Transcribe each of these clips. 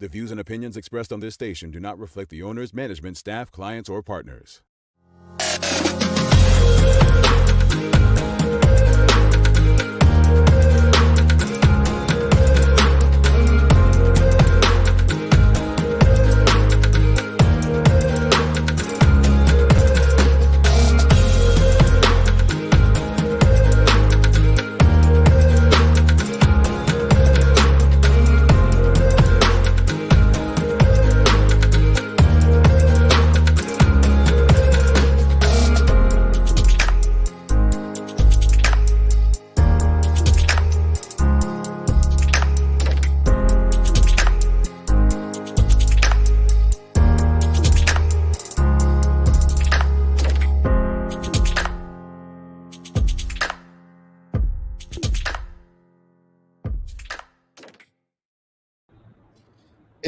The views and opinions expressed on this station do not reflect the owners, management, staff, clients, or partners.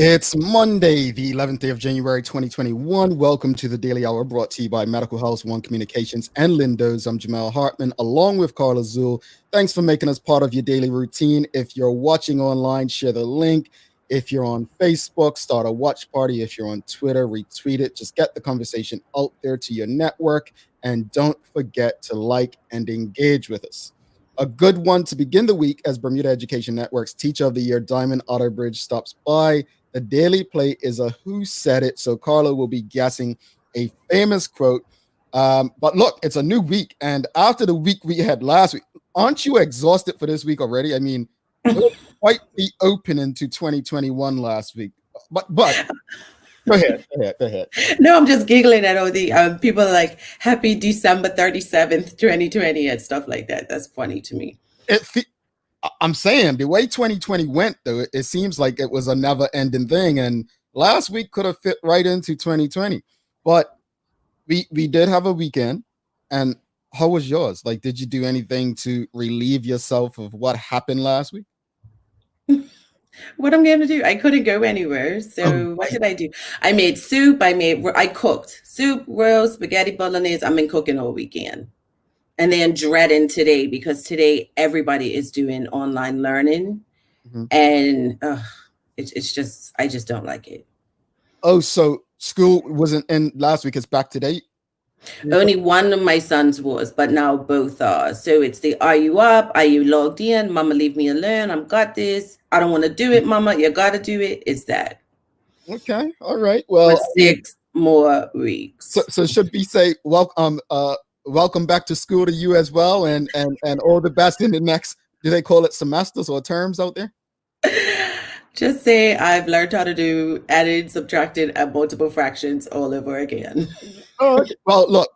It's Monday, the 11th day of January, 2021. Welcome to the Daily Hour, brought to you by Medical House, One Communications, and Lindo's. I'm Jamal Hartman, along with Carla Zul. Thanks for making us part of your daily routine. If you're watching online, share the link. If you're on Facebook, start a watch party. If you're on Twitter, retweet it. Just get the conversation out there to your network. And don't forget to like and engage with us. A good one to begin the week as Bermuda Education Network's Teacher of the Year, Diamond Outerbridge, stops by. The Daily Play is a Who Said It, so Carla will be guessing a famous quote. But look, it's a new week, and after the week we had last week, aren't you exhausted for this week already? I mean, it was quite the opening to 2021 last week. But go ahead. No, I'm just giggling at all the people are like, happy December 37th, 2020 and stuff like that. That's funny to me. I'm saying the way 2020 went, though, it seems like it was a never-ending thing, and last week could have fit right into 2020. But we did have a weekend, and how was yours? Like, did you do anything to relieve yourself of what happened last week? What I'm going to do? I couldn't go anywhere, so what did I do? I made soup. I cooked soup, roast, spaghetti bolognese. I've been cooking all weekend. And then dreading today, because today everybody is doing online learning. Mm-hmm. And it's just, I just don't like it. Oh, so school wasn't in last week. It's back today? Only one of my sons was, but now both are. So it's the, are you up? Are you logged in? Mama, leave me alone. I've got this. I don't want to do it, Mama. You got to do it. It's that. Okay. All right. Well, for 6 more weeks. So should we say welcome back to school to you as well, and all the best in the next, do they call it semesters or terms out there? Just say I've learned how to do added, subtracted, and multiple fractions all over again. Oh, okay. Well, look,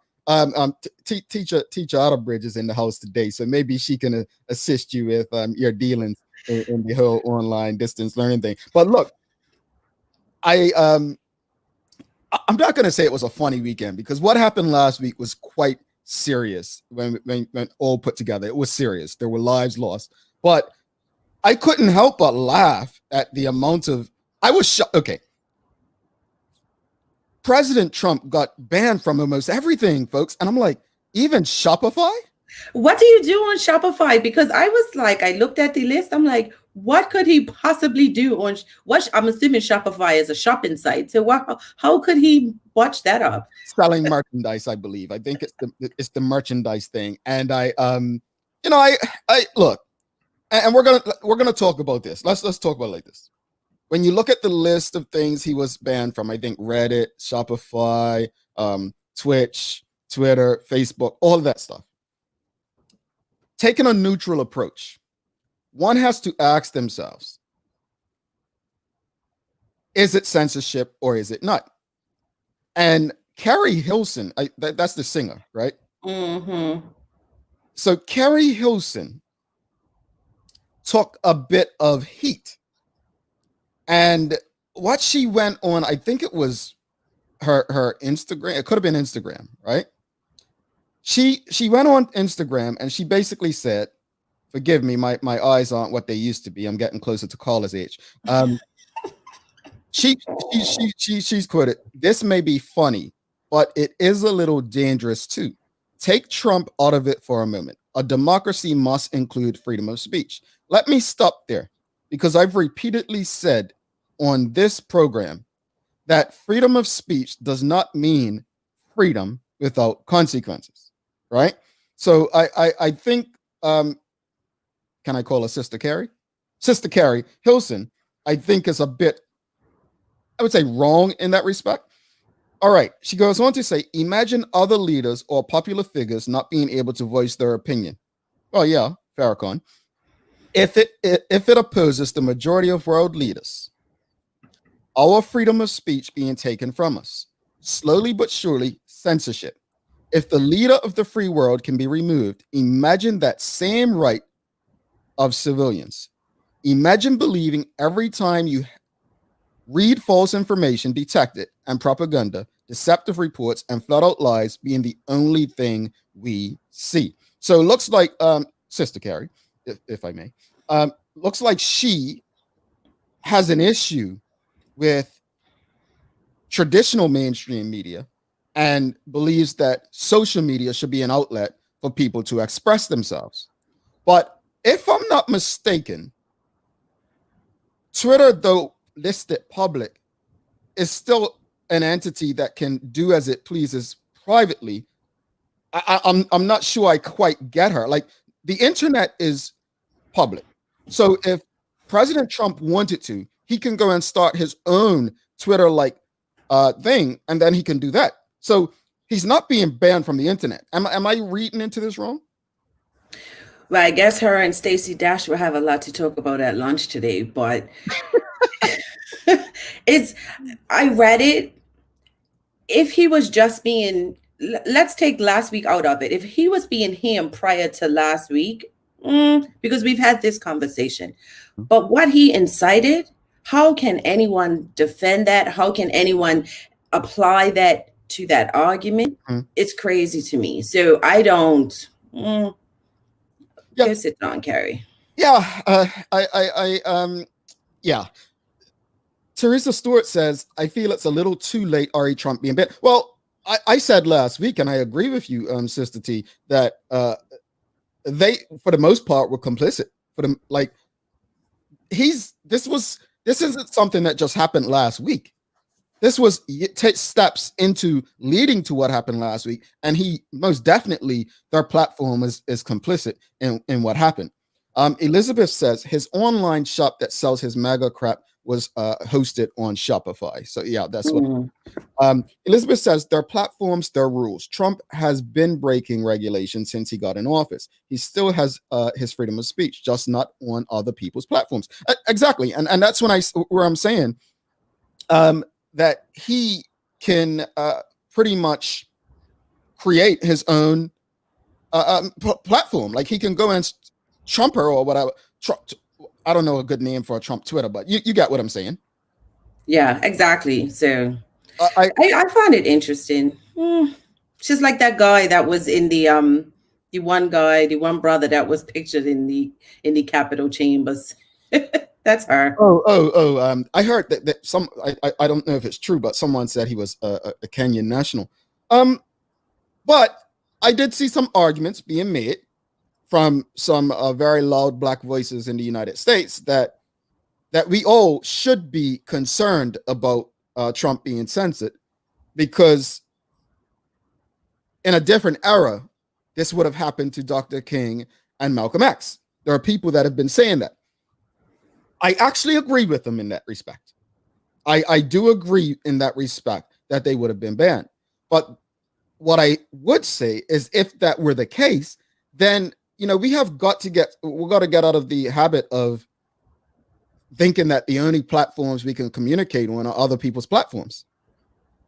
teacher Outerbridge is in the house today, so maybe she can assist you with your dealings in the whole online distance learning thing. But look, I'm not going to say it was a funny weekend, because what happened last week was quite serious. When all put together, it was serious. There were lives lost, but I couldn't help but laugh at the amount of, I was shocked. Okay. President Trump got banned from almost everything, folks. And I'm like, even Shopify? What do you do on Shopify? Because I was like, I looked at the list. I'm like, what could he possibly do on what? I'm assuming Shopify is a shopping site. So how could he watch that up? Selling merchandise, I believe. I think it's the merchandise thing. And I look, and we're gonna talk about this. Let's talk about it like this. When you look at the list of things he was banned from, I think Reddit, Shopify, Twitch, Twitter, Facebook, all of that stuff. Taking a neutral approach, one has to ask themselves, is it censorship or is it not? And Carrie Hilson, that's the singer, right? Mm-hmm. So Carrie Hilson took a bit of heat. And what she went on, I think it was her Instagram. It could have been Instagram, right? She went on Instagram and she basically said, forgive me, my eyes aren't what they used to be. I'm getting closer to Carla's age. She's quoted, "This may be funny, but it is a little dangerous too. Take Trump out of it for a moment. A democracy must include freedom of speech." Let me stop there, because I've repeatedly said on this program that freedom of speech does not mean freedom without consequences, right? So I think, can I call her Sister Carrie? Sister Carrie Hilson, I think is a bit, I would say, wrong in that respect. All right. She goes on to say, imagine other leaders or popular figures not being able to voice their opinion. Oh, yeah, Farrakhan. If it opposes the majority of world leaders, our freedom of speech being taken from us, slowly but surely, censorship. If the leader of the free world can be removed, imagine that same right of civilians. Imagine believing every time you read false information, detected, and propaganda, deceptive reports, and flat out lies being the only thing we see. So it looks like, Sister Carrie, if I may, looks like she has an issue with traditional mainstream media and believes that social media should be an outlet for people to express themselves. But if I'm not mistaken, Twitter, though listed public, is still an entity that can do as it pleases privately. I'm not sure I quite get her. Like, the internet is public. So if President Trump wanted to, he can go and start his own Twitter like thing, and then he can do that. So he's not being banned from the internet. Am I reading into this wrong? Well, I guess her and Stacey Dash will have a lot to talk about at lunch today, but I read it. If he was just being, let's take last week out of it. If he was being him prior to last week, because we've had this conversation, but what he incited, how can anyone defend that? How can anyone apply that to that argument? It's crazy to me. So I don't. Go sit down, Carrie. Yeah, yeah. Teresa Stewart says, I feel it's a little too late, Ari Trump being banned. Well, I said last week, and I agree with you, Sister T, that they, for the most part, were complicit. For them, like, this isn't something that just happened last week. This was steps into leading to what happened last week, and he most definitely, their platform is complicit in what happened. Elizabeth says his online shop that sells his MAGA crap was hosted on Shopify. So yeah, that's what. Elizabeth says their platforms, their rules. Trump has been breaking regulations since he got in office. He still has his freedom of speech, just not on other people's platforms. Exactly, and that's where I'm saying that he can pretty much create his own platform. Like, he can go and Trumper or whatever. I don't know a good name for a Trump Twitter, but you get what I'm saying. Yeah, exactly. So I find it interesting. Just like that guy that was in the one brother that was pictured in the Capitol chambers. That's her. I heard that some, I don't know if it's true, but someone said he was a Kenyan national. But I did see some arguments being made from some very loud black voices in the United States that we all should be concerned about Trump being censored, because in a different era, this would have happened to Dr. King and Malcolm X. There are people that have been saying that. I actually agree with them in that respect. I do agree in that respect that they would have been banned. But what I would say is, if that were the case, then we got to get out of the habit of thinking that the only platforms we can communicate on are other people's platforms.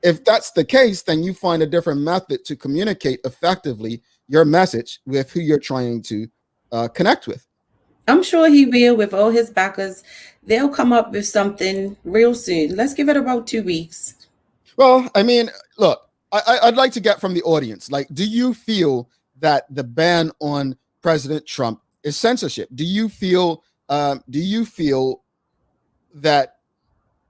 If that's the case, then you find a different method to communicate effectively your message with who you're trying to connect with. I'm sure he will, with all his backers. They'll come up with something real soon. Let's give it about 2 weeks. Well, I mean, look, I'd like to get from the audience, like, do you feel that the ban on President Trump is censorship? Do you feel that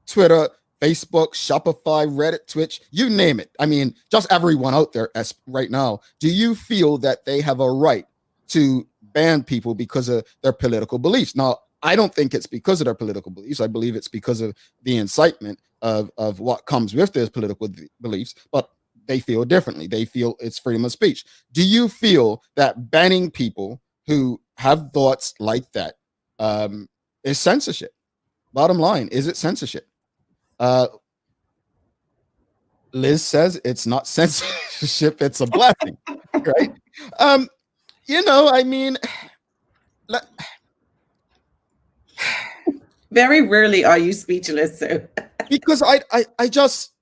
Twitter, Facebook, Shopify, Reddit, Twitch, you name it, I mean, just everyone out there as right now, do you feel that they have a right to ban people because of their political beliefs? Now, I don't think it's because of their political beliefs. I believe it's because of the incitement of what comes with their political beliefs, but they feel differently. They feel it's freedom of speech. Do you feel that banning people who have thoughts like that is censorship? Bottom line, is it censorship? Liz says it's not censorship, it's a blessing, right? I mean, very rarely are you speechless, so because I just,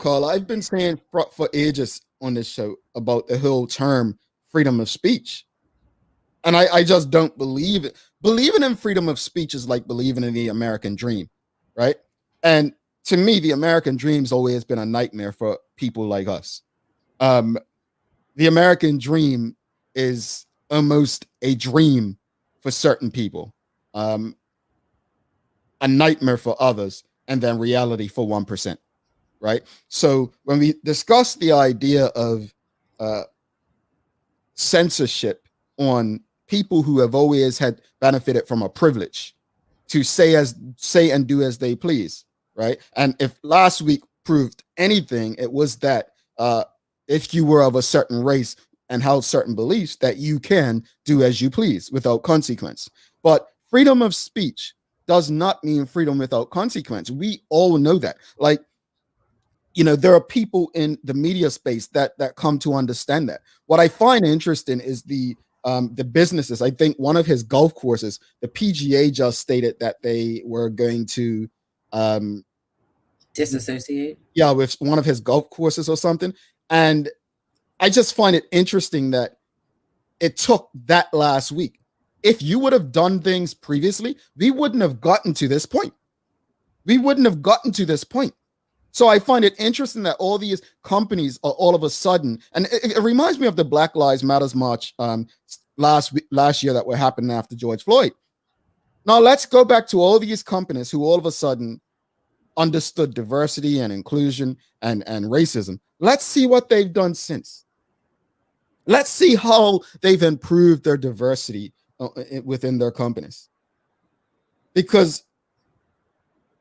Carla, I've been saying for ages on this show about the whole term freedom of speech. And I just don't believe it. Believing in freedom of speech is like believing in the American dream, right? And to me, the American dream's always been a nightmare for people like us. The American dream is almost a dream for certain people, a nightmare for others, and then reality for 1%, right? So when we discuss the idea of censorship on people who have always had benefited from a privilege to say and do as they please, right? And if last week proved anything, it was that if you were of a certain race and held certain beliefs, that you can do as you please without consequence. But freedom of speech does not mean freedom without consequence. We all know that. Like, there are people in the media space that come to understand that. What I find interesting is the businesses. I think one of his golf courses, the PGA just stated that they were going to disassociate. Yeah, with one of his golf courses or something. And I just find it interesting that it took that last week. If you would have done things previously, we wouldn't have gotten to this point. So I find it interesting that all these companies are all of a sudden, and it reminds me of the Black Lives Matters march last year that were happening after George Floyd. Now let's go back to all these companies who all of a sudden understood diversity and inclusion and racism. Let's see what they've done since. Let's see how they've improved their diversity within their companies. Because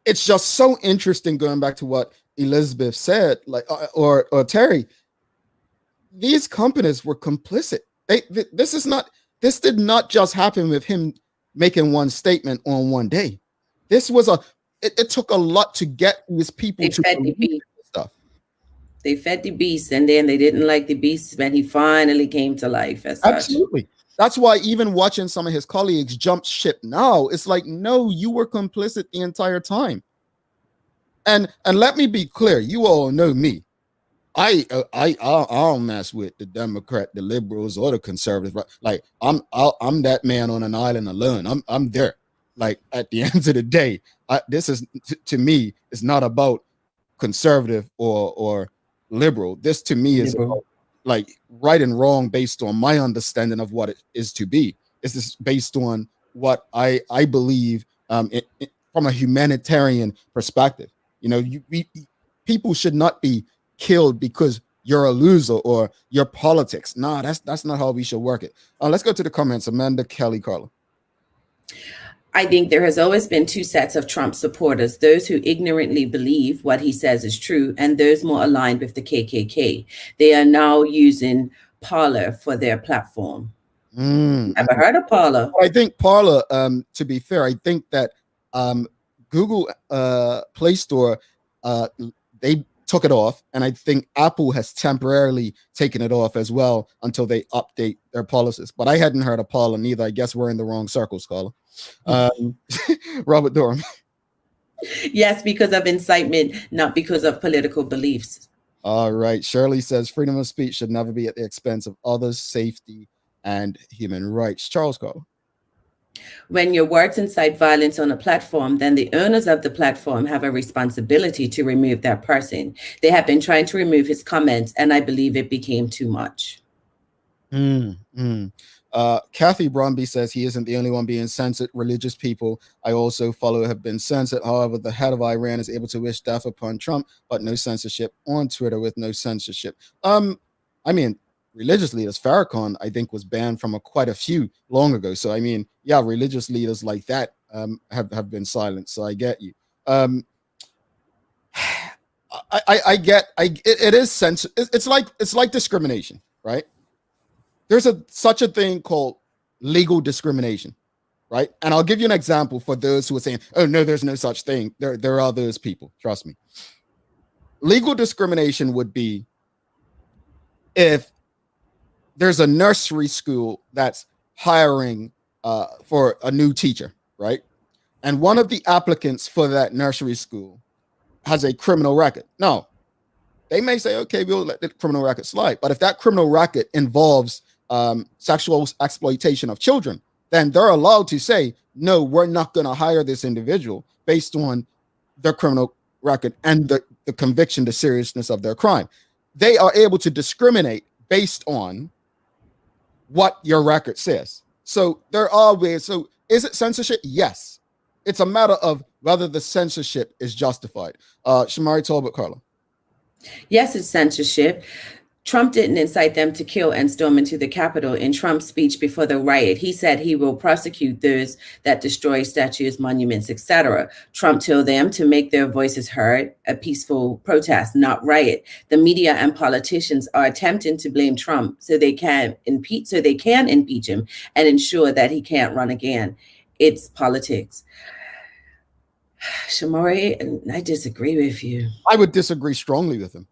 it's just so interesting, going back to what Elizabeth said, like or Terry. These companies were complicit. This did not just happen with him making one statement on one day. This was it took a lot to get these people to believe stuff. They fed the beast, and then they didn't like the beast when he finally came to life as such. Absolutely. That's why even watching some of his colleagues jump ship now, it's like, no, you were complicit the entire time. And let me be clear, you all know me. I don't mess with the Democrat, the liberals, or the conservatives. Like I'm that man on an island alone. I'm there. Like at the end of the day, this is to me, it's not about conservative or liberal. This to me is about, like, right and wrong based on my understanding of what it is to be. This is based on what I believe from a humanitarian perspective. People should not be killed because you're a loser or your politics. Nah, that's not how we should work it. Let's go to the comments. Amanda, Kelly, Carla. I think there has always been two sets of Trump supporters, those who ignorantly believe what he says is true and those more aligned with the KKK. They are now using Parler for their platform. Ever heard of Parler? I think Parler, to be fair, I think that Google Play Store, they took it off, and I think Apple has temporarily taken it off as well until they update their policies. But I hadn't heard of Parler neither. I guess we're in the wrong circles, Carla. Robert Durham. Yes, because of incitement, not because of political beliefs. All right. Shirley says freedom of speech should never be at the expense of others' safety and human rights. Charles, Carla. When your words incite violence on a platform, then the owners of the platform have a responsibility to remove that person. They have been trying to remove his comments, and I believe it became too much. Kathy Bromby says he isn't the only one being censored. Religious people I also follow have been censored. However, the head of Iran is able to wish death upon Trump, but no censorship on Twitter with no censorship. I mean, religious leaders, Farrakhan, I think, was banned from quite a few long ago. So, I mean, yeah, religious leaders like that have been silent. So I get you. I get. It is sense. It's like discrimination, right? There's such a thing called legal discrimination, right? And I'll give you an example for those who are saying, "Oh no, there's no such thing." There are those people. Trust me. Legal discrimination would be if there's a nursery school that's hiring for a new teacher, right? And one of the applicants for that nursery school has a criminal record. No, they may say, okay, we'll let the criminal record slide. But if that criminal record involves sexual exploitation of children, then they're allowed to say, no, we're not going to hire this individual based on their criminal record and the conviction, the seriousness of their crime. They are able to discriminate based on what your record says. So there are ways. So is it censorship? Yes. It's a matter of whether the censorship is justified. Shamari Talbot, Carla. Yes, it's censorship. Trump didn't incite them to kill and storm into the Capitol. In Trump's speech before the riot, he said he will prosecute those that destroy statues, monuments, etc. Trump told them to make their voices heard, a peaceful protest, not riot. The media and politicians are attempting to blame Trump so they can impeach him and ensure that he can't run again. It's politics. Shamari, I disagree with you. I would disagree strongly with him.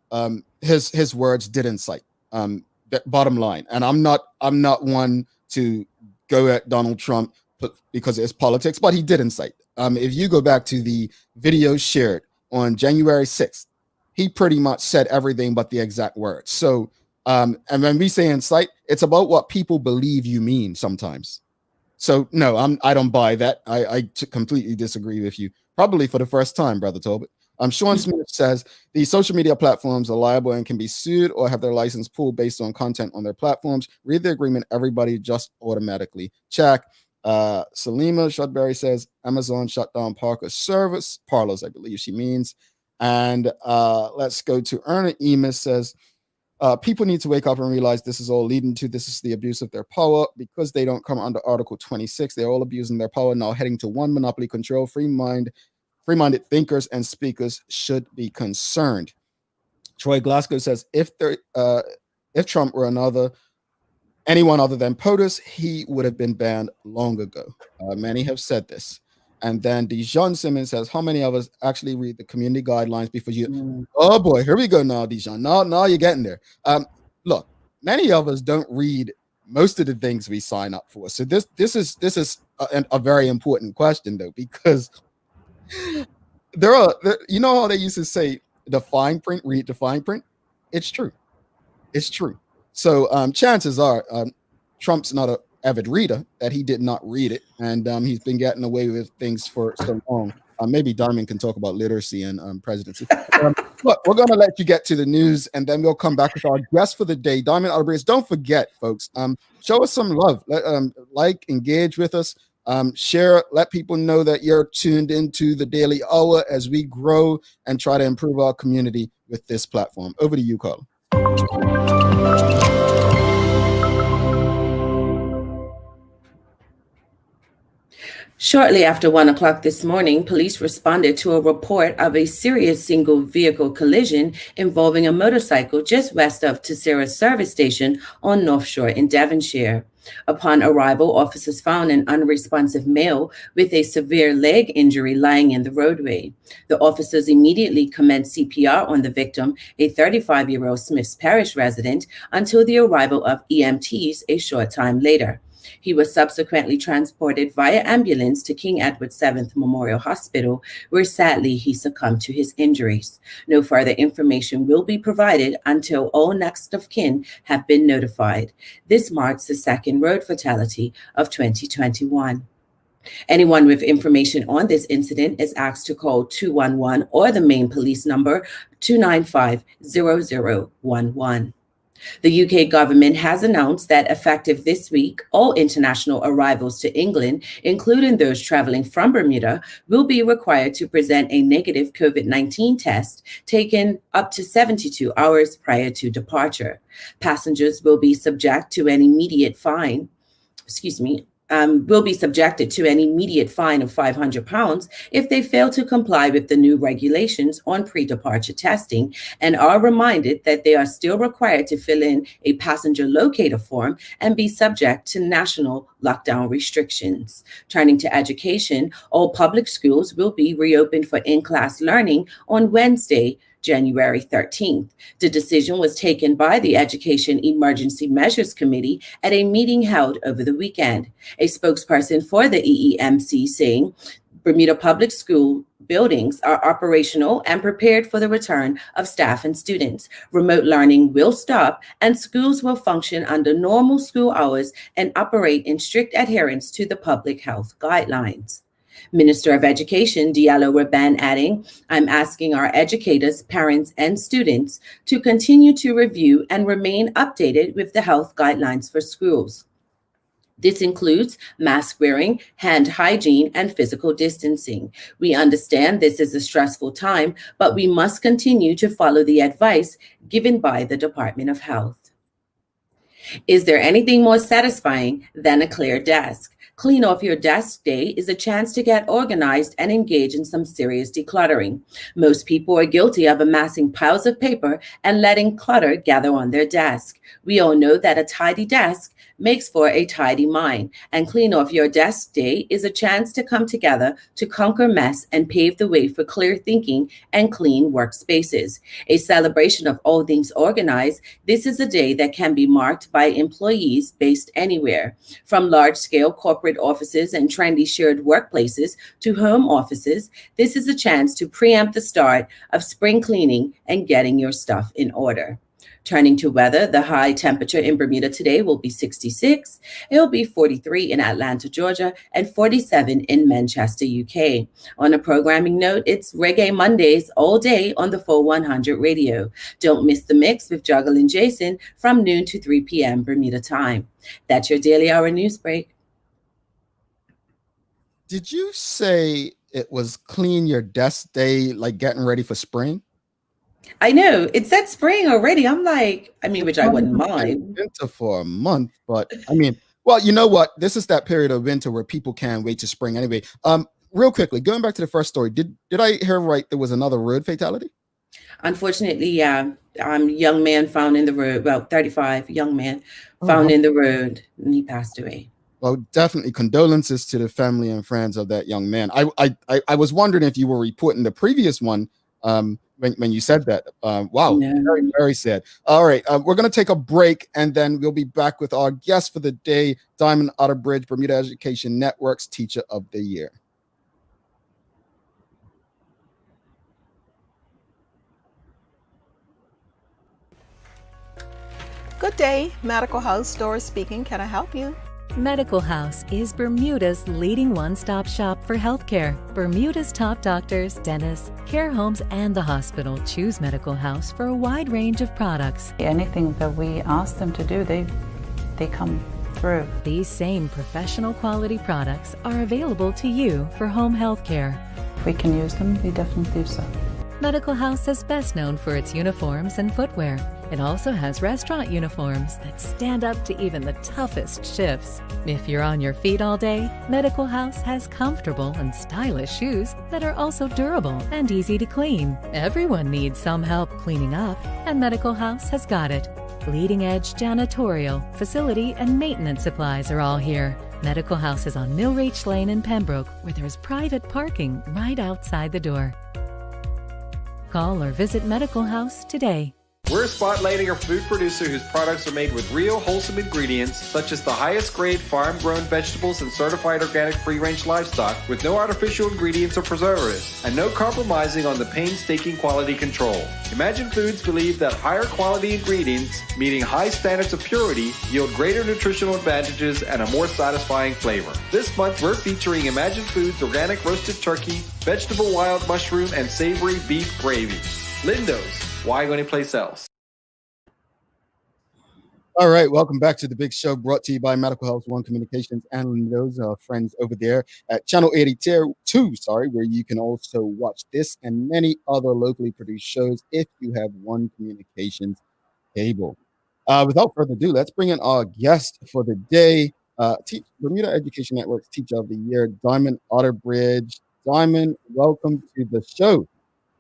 His words did incite. Bottom line, and I'm not one to go at Donald Trump because it's politics, but he did incite. If you go back to the video shared on January 6th, he pretty much said everything but the exact words. So, and when we say incite, it's about what people believe you mean sometimes. So no, I don't buy that. I completely disagree with you. Probably for the first time, Brother Talbot. Sean Smith says the social media platforms are liable and can be sued or have their license pulled based on content on their platforms. Read the agreement. Everybody just automatically check. Salima Shudberry says Amazon shut down Parlors, I believe she means. And let's go to Erna Emis says, people need to wake up and realize this is all leading to this is the abuse of their power because they don't come under Article 26. They're all abusing their power now, heading to one monopoly control. Free-minded thinkers and speakers should be concerned. Troy Glasgow says if Trump were anyone other than POTUS, he would have been banned long ago. Many have said this. And then Dijon Simmons says, how many of us actually read the community guidelines before you? Oh boy, here we go now, Dijon. Now you're getting there. Look, many of us don't read most of the things we sign up for. So this is a very important question though, because there, you know how they used to say the fine print, read the fine print. It's true. So chances are Trump's not an avid reader, that he did not read it, and he's been getting away with things for so long. Maybe Diamond can talk about literacy and presidency. Look, we're going to let you get to the news, and then we'll come back with our guest for the day, Diamond Outerbridge. Don't forget, folks, show us some love. Engage with us. Share, let people know that you're tuned into the Daily Hour as we grow and try to improve our community with this platform. Over to you, Carl. Shortly after 1 o'clock this morning, police responded to a report of a serious single vehicle collision involving a motorcycle just west of Tessera service station on North Shore in Devonshire. Upon arrival, officers found an unresponsive male with a severe leg injury lying in the roadway. The officers immediately commenced CPR on the victim, a 35-year-old Smiths Parish resident, until the arrival of EMTs a short time later. He was subsequently transported via ambulance to King Edward VII Memorial Hospital, where sadly he succumbed to his injuries. No further information will be provided until all next of kin have been notified. This marks the second road fatality of 2021. Anyone with information on this incident is asked to call 211 or the main police number 295-0011. The UK government has announced that effective this week, all international arrivals to England, including those traveling from Bermuda, will be required to present a negative COVID-19 test taken up to 72 hours prior to departure. Passengers will be subject to an immediate fine. will be subjected to an immediate fine of £500 if they fail to comply with the new regulations on pre-departure testing, and are reminded that they are still required to fill in a passenger locator form and be subject to national lockdown restrictions. Turning to education, all public schools will be reopened for in-class learning on Wednesday, January 13th. The decision was taken by the Education Emergency Measures Committee at a meeting held over the weekend. A spokesperson for the EEMC saying Bermuda Public School buildings are operational and prepared for the return of staff and students. Remote learning will stop and schools will function under normal school hours and operate in strict adherence to the public health guidelines. Minister of Education Diallo Raban adding, I'm asking our educators, parents, and students to continue to review and remain updated with the health guidelines for schools. This includes mask wearing, hand hygiene, and physical distancing. We understand this is a stressful time, but we must continue to follow the advice given by the Department of Health. Is there anything more satisfying than a clear desk? Clean Off Your Desk Day is a chance to get organized and engage in some serious decluttering. Most people are guilty of amassing piles of paper and letting clutter gather on their desk. We all know that a tidy desk makes for a tidy mind, and Clean Off Your Desk Day is a chance to come together to conquer mess and pave the way for clear thinking and clean workspaces. A celebration of all things organized, this is a day that can be marked by employees based anywhere, from large-scale corporate offices and trendy shared workplaces to home offices. This is a chance to preempt the start of spring cleaning and getting your stuff in order. Turning to weather, the high temperature in Bermuda today will be 66. It'll be 43 in Atlanta, Georgia, and 47 in Manchester, UK. On a programming note, it's Reggae Mondays all day on the Full 100 radio. Don't miss the mix with Juggle and Jason from noon to 3 p.m. Bermuda time. That's your Daily Hour news break. Did you say it was Clean Your Desk Day, like getting ready for spring? I know it said spring already. I'm like, which I wouldn't mind. Winter for a month, but well, you know what? This is that period of winter where people can't wait to spring anyway. Real quickly, going back to the first story, did I hear right? There was another road fatality? Unfortunately, yeah. Young man found in the road, about 35, young man found in the road, and he passed away. Well, definitely condolences to the family and friends of that young man. I was wondering if you were reporting the previous one when you said that. Wow, no. Very, very sad. All right, we're going to take a break, and then we'll be back with our guest for the day, Diamond Outerbridge, Bermuda Education Network's Teacher of the Year. Good day, Medical House, Doris speaking. Can I help you? Medical House is Bermuda's leading one-stop shop for healthcare. Bermuda's top doctors, dentists, care homes, and the hospital choose Medical House for a wide range of products. Anything that we ask them to do, they come through. These same professional quality products are available to you for home healthcare. If we can use them, we definitely do so. Medical House is best known for its uniforms and footwear. It also has restaurant uniforms that stand up to even the toughest shifts. If you're on your feet all day, Medical House has comfortable and stylish shoes that are also durable and easy to clean. Everyone needs some help cleaning up, and Medical House has got it. Leading-edge janitorial, facility, and maintenance supplies are all here. Medical House is on Millreach Lane in Pembroke, where there's private parking right outside the door. Call or visit Medical House today. We're spotlighting a food producer whose products are made with real wholesome ingredients, such as the highest grade farm-grown vegetables and certified organic free-range livestock with no artificial ingredients or preservatives, and no compromising on the painstaking quality control. Imagine Foods believe that higher quality ingredients, meeting high standards of purity, yield greater nutritional advantages and a more satisfying flavor. This month, we're featuring Imagine Foods organic roasted turkey, vegetable wild mushroom, and savory beef gravy. Lindo's. Why go anyplace else? All right, welcome back to the big show, brought to you by Medical House One Communications and those friends over there at Channel 82, where you can also watch this and many other locally produced shows if you have One Communications cable. Without further ado, let's bring in our guest for the day. Bermuda Education Network's Teacher of the Year, Diamond Outerbridge. Diamond, welcome to the show.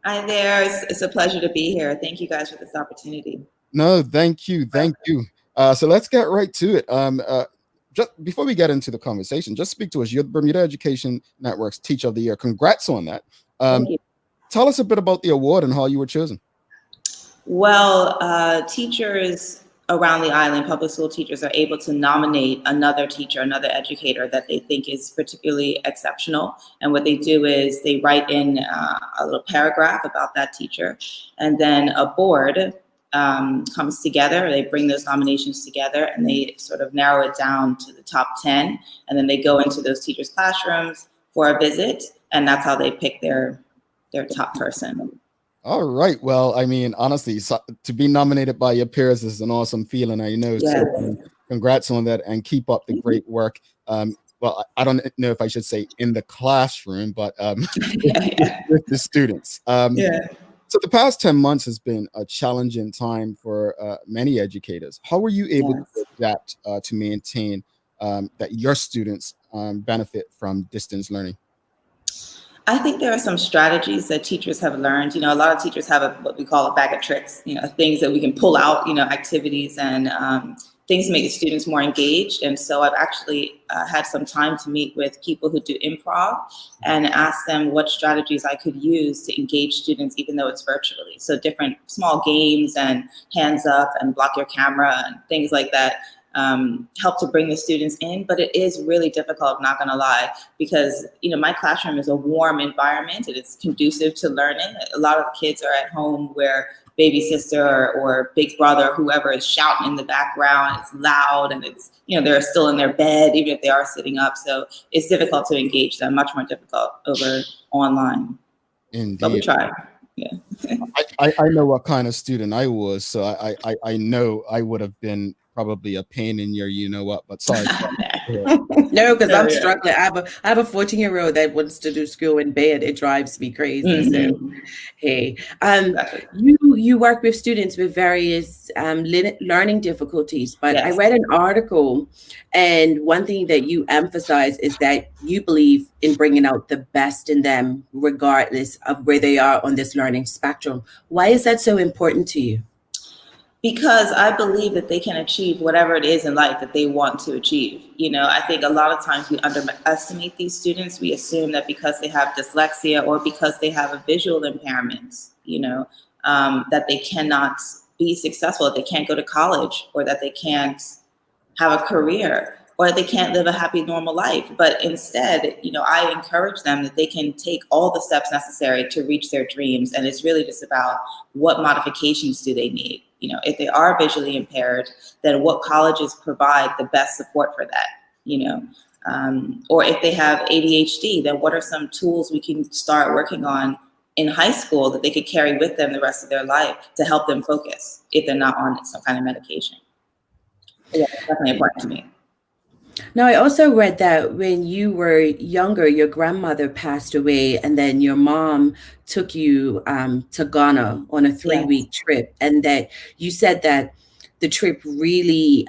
Hi there. It's a pleasure to be here. Thank you guys for this opportunity. No, thank you. So let's get right to it. Just before we get into the conversation, just speak to us. You're the Bermuda Education Network's Teacher of the Year. Congrats on that. Thank you. Tell us a bit about the award and how you were chosen. Well, teachers around the island, public school teachers, are able to nominate another teacher, another educator that they think is particularly exceptional. And what they do is they write in a little paragraph about that teacher, and then a board comes together. They bring those nominations together and they sort of narrow it down to the top 10. And then they go into those teachers' classrooms for a visit. And that's how they pick their top person. All right. Well, I mean, honestly, to be nominated by your peers is an awesome feeling. I know. Yes. So, congrats on that and keep up the great work. Well, I don't know if I should say in the classroom, but with the students. So the past 10 months has been a challenging time for many educators. How were you able to adapt to maintain that your students benefit from distance learning? I think there are some strategies that teachers have learned. You know, a lot of teachers have what we call a bag of tricks, you know, things that we can pull out, you know, activities and things to make the students more engaged. And so I've actually had some time to meet with people who do improv and ask them what strategies I could use to engage students, even though it's virtually. So different small games and hands up and block your camera and things like that help to bring the students in. But it is really difficult, not gonna lie, because, you know, my classroom is a warm environment and it's conducive to learning. A lot of the kids are at home where baby sister or big brother, whoever is shouting in the background, it's loud and it's, you know, they're still in their bed, even if they are sitting up. So it's difficult to engage them, much more difficult over online. Indeed. But we try. Yeah. I know what kind of student I was, so I know I would have been probably a pain in your but sorry. No, because I'm struggling. I have a 14-year-old that wants to do school in bed. It drives me crazy. So, hey, you work with students with various learning difficulties, but I read an article, and one thing that you emphasize is that you believe in bringing out the best in them, regardless of where they are on this learning spectrum. Why is that so important to you? Because I believe that they can achieve whatever it is in life that they want to achieve. You know, I think a lot of times we underestimate these students. We assume that because they have dyslexia or because they have a visual impairment, you know, that they cannot be successful, that they can't go to college, or that they can't have a career, or that they can't live a happy, normal life. But instead, you know, I encourage them that they can take all the steps necessary to reach their dreams. And it's really just about what modifications do they need. You know, if they are visually impaired, then what colleges provide the best support for that, you know? Or if they have ADHD, then what are some tools we can start working on in high school that they could carry with them the rest of their life to help them focus if they're not on some kind of medication? Yeah, it's definitely important to me. Now, I also read that when you were younger, your grandmother passed away, and then your mom took you to Ghana on a 3-week trip, and that you said that the trip really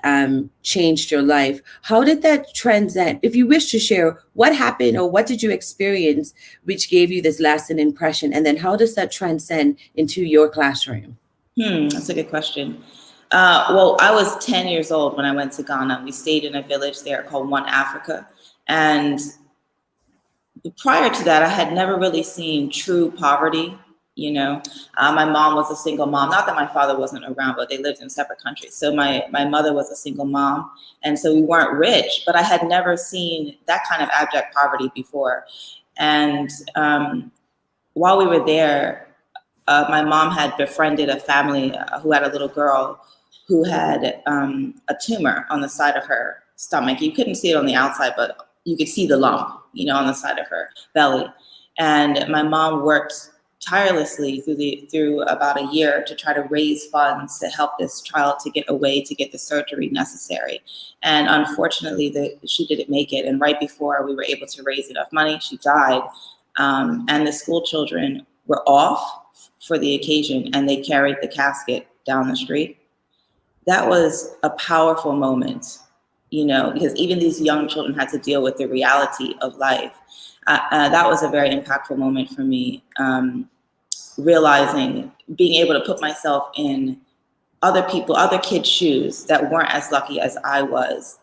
changed your life. How did that transcend? If you wish to share, what happened or what did you experience which gave you this lasting impression? And then how does that transcend into your classroom? That's a good question. Well, I was 10 years old when I went to Ghana. We stayed in a village there called One Africa. And prior to that, I had never really seen true poverty. You know, my mom was a single mom. Not that my father wasn't around, but they lived in separate countries. So my mother was a single mom. And so we weren't rich, but I had never seen that kind of abject poverty before. And while we were there, my mom had befriended a family who had a little girl who had a tumor on the side of her stomach. You couldn't see it on the outside, but you could see the lump, you know, on the side of her belly. And my mom worked tirelessly through about a year to try to raise funds to help this child to get away, to get the surgery necessary. And unfortunately, she didn't make it. And right before we were able to raise enough money, she died. And the school children were off for the occasion, and they carried the casket down the street. That was a powerful moment because even these young children had to deal with the reality of life. That was a very impactful moment for me, realizing, being able to put myself in other kids' shoes that weren't as lucky as I was.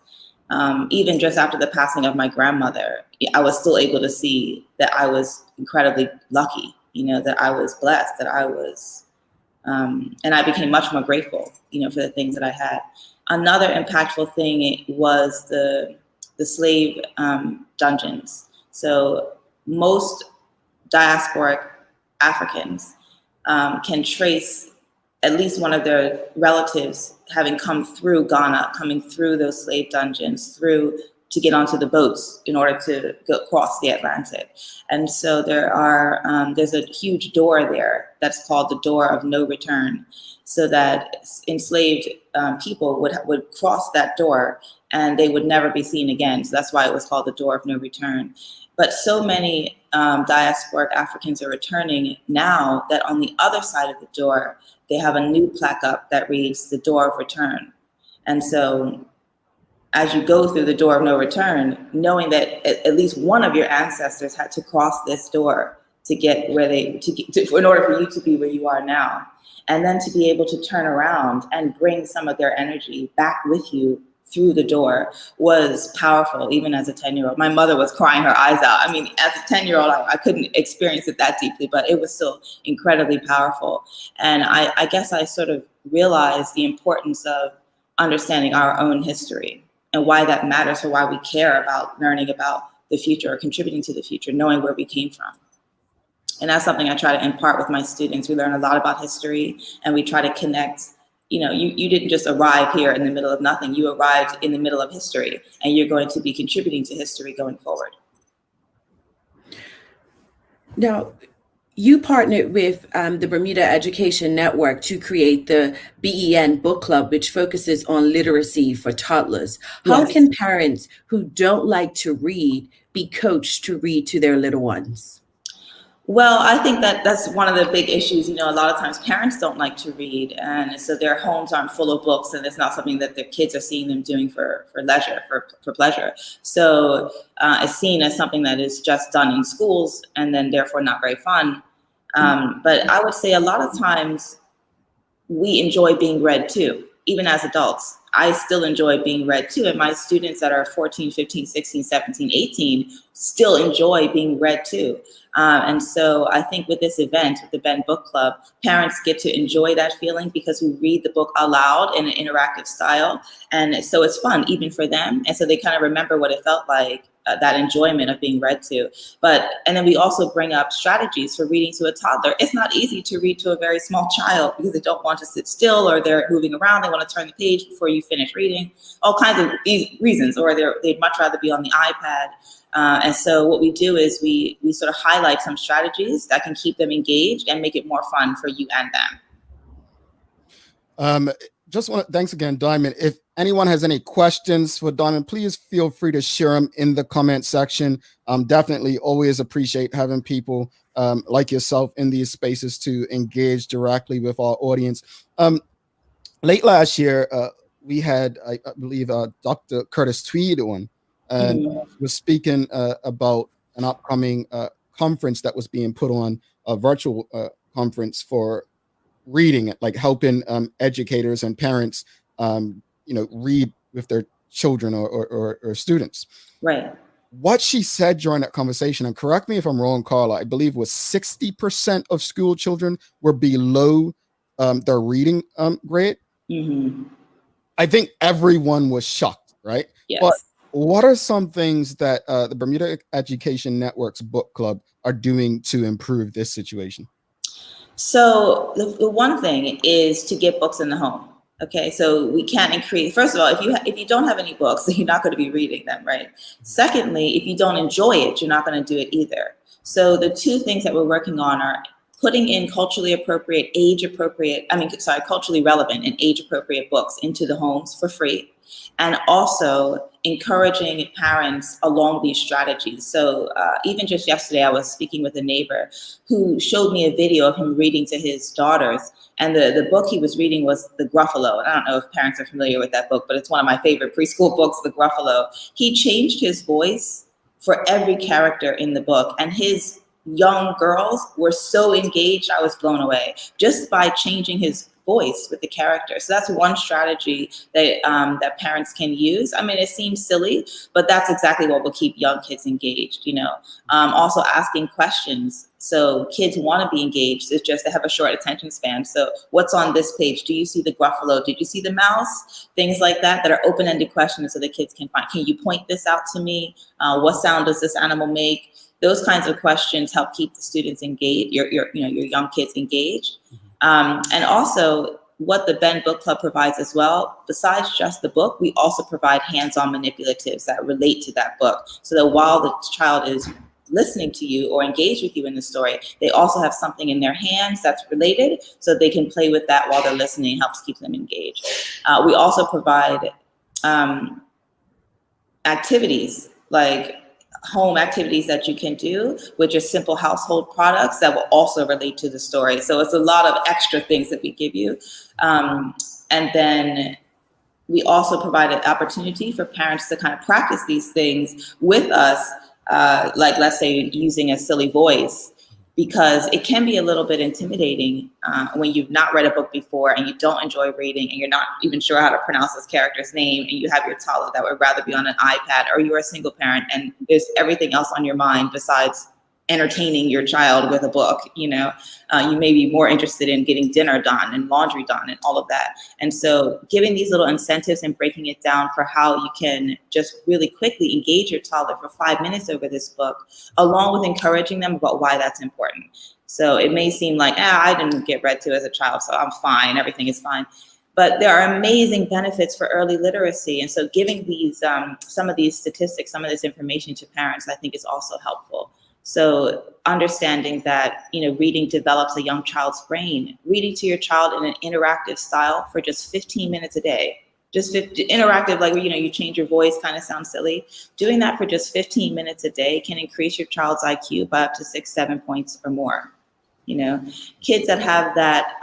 Even just after the passing of my grandmother, I was still able to see that I was incredibly lucky, that I was blessed, that I was, and I became much more grateful, for the things that I had. Another impactful thing was the slave dungeons. So most diasporic Africans can trace at least one of their relatives having come through Ghana, coming through those slave dungeons, to get onto the boats in order to cross the Atlantic. And so there's a huge door there that's called the door of no return, so that enslaved people would cross that door and they would never be seen again. So that's why it was called the door of no return. But so many diasporic Africans are returning now that on the other side of the door, they have a new plaque up that reads the door of return. And so as you go through the door of no return, knowing that at least one of your ancestors had to cross this door to get in order for you to be where you are now, and then to be able to turn around and bring some of their energy back with you through the door was powerful, even as a 10-year-old. My mother was crying her eyes out. I mean, as a 10-year-old, I couldn't experience it that deeply, but it was still incredibly powerful. And I guess I sort of realized the importance of understanding our own history and why that matters, or why we care about learning about the future or contributing to the future, knowing where we came from. And that's something I try to impart with my students. We learn a lot about history, and we try to connect. You didn't just arrive here in the middle of nothing. You arrived in the middle of history, and you're going to be contributing to history going forward. Now, you partnered with the Bermuda Education Network to create the BEN Book Club, which focuses on literacy for toddlers. How Yes. can parents who don't like to read be coached to read to their little ones? Well, I think that's one of the big issues. A lot of times parents don't like to read, and so their homes aren't full of books, and it's not something that their kids are seeing them doing for leisure, for pleasure. So it's seen as something that is just done in schools and then therefore not very fun. But I would say a lot of times we enjoy being read too, even as adults. I still enjoy being read too. And my students that are 14, 15, 16, 17, 18 still enjoy being read too. And so I think with this event, with the BEN Book Club, parents get to enjoy that feeling because we read the book aloud in an interactive style. And so it's fun even for them. And so they kind of remember what it felt like, that enjoyment of being read to. And then we also bring up strategies for reading to a toddler. It's not easy to read to a very small child because they don't want to sit still, or they're moving around. They want to turn the page before you finish reading, all kinds of reasons, or they'd much rather be on the iPad. And so what we do is we sort of highlight some strategies that can keep them engaged and make it more fun for you and them. Thanks again, Diamond. If anyone has any questions for Diamond, please feel free to share them in the comment section. Definitely always appreciate having people like yourself in these spaces to engage directly with our audience. Late last year, we had, I believe, Dr. Curtis Tweed on, and was speaking about an upcoming conference that was being put on, a virtual conference for reading, like helping educators and parents, read with their children or students. Right. What she said during that conversation, and correct me if I'm wrong, Carla, I believe was 60% of school children were below their reading grade. Mm-hmm. I think everyone was shocked, right? Yes. But what are some things that the Bermuda Education Network's book club are doing to improve this situation? So the one thing is to get books in the home. Okay, so we can't increase. First of all, if you don't have any books, then you're not going to be reading them, right? Secondly, if you don't enjoy it, you're not going to do it either. So the two things that we're working on are putting in culturally relevant and age appropriate books into the homes for free. and also encouraging parents along these strategies. So even just yesterday, I was speaking with a neighbor who showed me a video of him reading to his daughters. And the book he was reading was The Gruffalo. And I don't know if parents are familiar with that book, but it's one of my favorite preschool books, The Gruffalo. He changed his voice for every character in the book. And his young girls were so engaged, I was blown away just by changing his voice with the character. So that's one strategy that that parents can use. I mean, it seems silly, but that's exactly what will keep young kids engaged, you know. Also asking questions. So kids want to be engaged. It's just they have a short attention span. So what's on this page? Do you see the Gruffalo? Did you see the mouse? Things like that are open-ended questions so the kids can find, can you point this out to me? What sound does this animal make? Those kinds of questions help keep the students engaged, your young kids engaged. And also what the Ben Book Club provides as well, besides just the book, we also provide hands-on manipulatives that relate to that book. So that while the child is listening to you or engaged with you in the story, they also have something in their hands that's related so they can play with that while they're listening. It helps keep them engaged. We also provide activities like home activities that you can do with just simple household products that will also relate to the story. So it's a lot of extra things that we give you. And then we also provide an opportunity for parents to kind of practice these things with us, like let's say using a silly voice, because it can be a little bit intimidating when you've not read a book before and you don't enjoy reading and you're not even sure how to pronounce this character's name and you have your toddler that would rather be on an iPad, or you're a single parent and there's everything else on your mind besides entertaining your child with a book. You know, you may be more interested in getting dinner done and laundry done and all of that. And so giving these little incentives and breaking it down for how you can just really quickly engage your toddler for 5 minutes over this book, along with encouraging them about why that's important. So it may seem like, I didn't get read to as a child, so I'm fine, everything is fine. But there are amazing benefits for early literacy. And so giving these some of these statistics, some of this information to parents, I think is also helpful. So understanding that, you know, reading develops a young child's brain, reading to your child in an interactive style for just 15 minutes a day, just interactive, like, you know, you change your voice, kind of sounds silly. Doing that for just 15 minutes a day can increase your child's IQ by up to 6-7 points or more. You know, kids that have that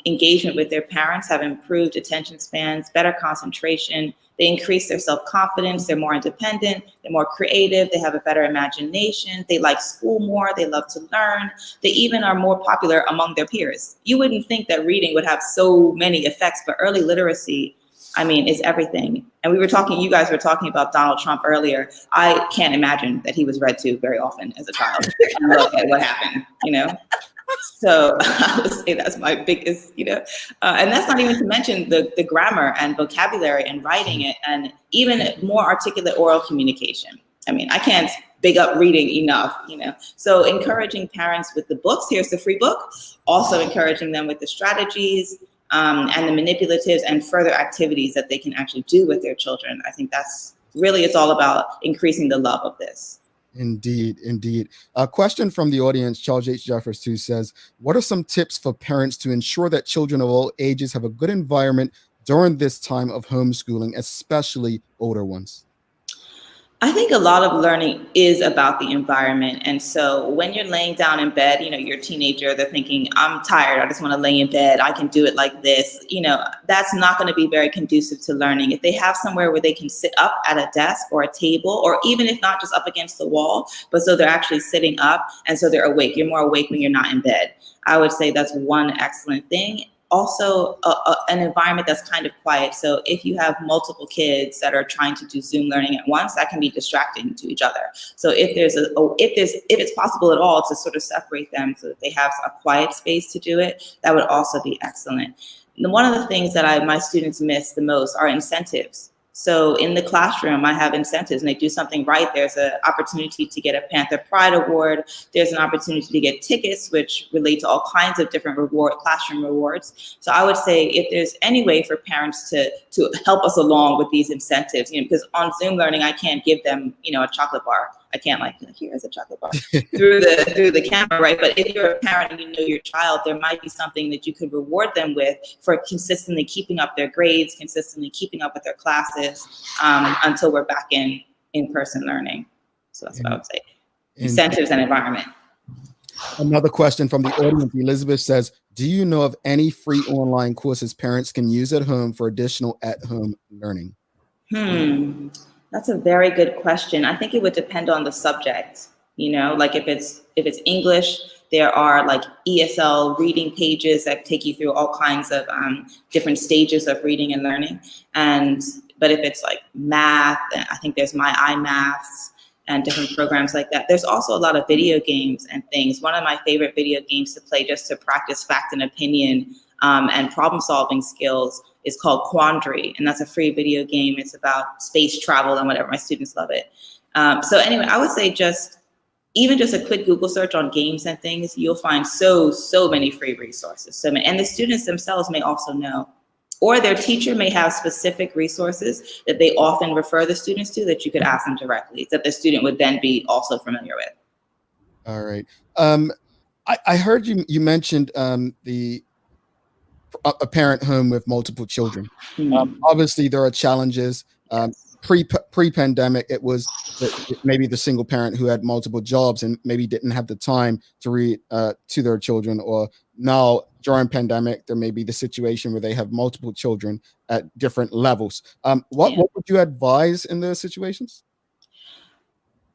engagement with their parents have improved attention spans, better concentration. They increase their self-confidence. They're more independent. They're more creative. They have a better imagination. They like school more. They love to learn. They even are more popular among their peers. You wouldn't think that reading would have so many effects, but early literacy, I mean, is everything. And you guys were talking about Donald Trump earlier. I can't imagine that he was read to very often as a child. Look at what happened, you know? So I would say that's my biggest, you know, and that's not even to mention the grammar and vocabulary and writing it, and even more articulate oral communication. I mean, I can't big up reading enough, you know. So encouraging parents with the books, here's the free book, also encouraging them with the strategies and the manipulatives and further activities that they can actually do with their children. I think that's really, it's all about increasing the love of this. Indeed, indeed. A question from the audience, Charles H. Jeffers too says, what are some tips for parents to ensure that children of all ages have a good environment during this time of homeschooling, especially older ones? I think a lot of learning is about the environment. And so when you're laying down in bed, you know, you're a teenager, they're thinking, I'm tired, I just want to lay in bed, I can do it like this. You know, that's not going to be very conducive to learning. If they have somewhere where they can sit up at a desk or a table, or even if not just up against the wall, but so they're actually sitting up and so they're awake. You're more awake when you're not in bed. I would say that's one excellent thing. Also, an environment that's kind of quiet. So if you have multiple kids that are trying to do Zoom learning at once, that can be distracting to each other. So if it's possible at all to sort of separate them so that they have a quiet space to do it, that would also be excellent. And one of the things that my students miss the most are incentives. So in the classroom, I have incentives and they do something right. There's an opportunity to get a Panther Pride Award. There's an opportunity to get tickets, which relate to all kinds of different classroom rewards. So I would say if there's any way for parents to help us along with these incentives, you know, because on Zoom learning, I can't give them, you know, a chocolate bar. I can't like, here's a chocolate bar through the camera, right? But if you're a parent and you know your child, there might be something that you could reward them with for consistently keeping up their grades, consistently keeping up with their classes, until we're back in in-person learning. So that's what I would say. Incentives and environment. Another question from the audience. Elizabeth says, do you know of any free online courses parents can use at home for additional at-home learning? That's a very good question. I think it would depend on the subject. You know, like if it's English, there are like ESL reading pages that take you through all kinds of different stages of reading and learning. But if it's like math, I think there's My iMaths and different programs like that. There's also a lot of video games and things. One of my favorite video games to play just to practice fact and opinion and problem solving skills is called Quandary. And that's a free video game. It's about space travel and whatever. My students love it. So anyway, I would say even just a quick Google search on games and things, you'll find so many free resources. And the students themselves may also know, or their teacher may have specific resources that they often refer the students to that you could ask them directly, that the student would then be also familiar with. All right. I heard you mentioned a parent home with multiple children. Obviously, there are challenges. Pre-pandemic, it was maybe the single parent who had multiple jobs and maybe didn't have the time to read to their children. Or now during pandemic, there may be the situation where they have multiple children at different levels. What would you advise in those situations?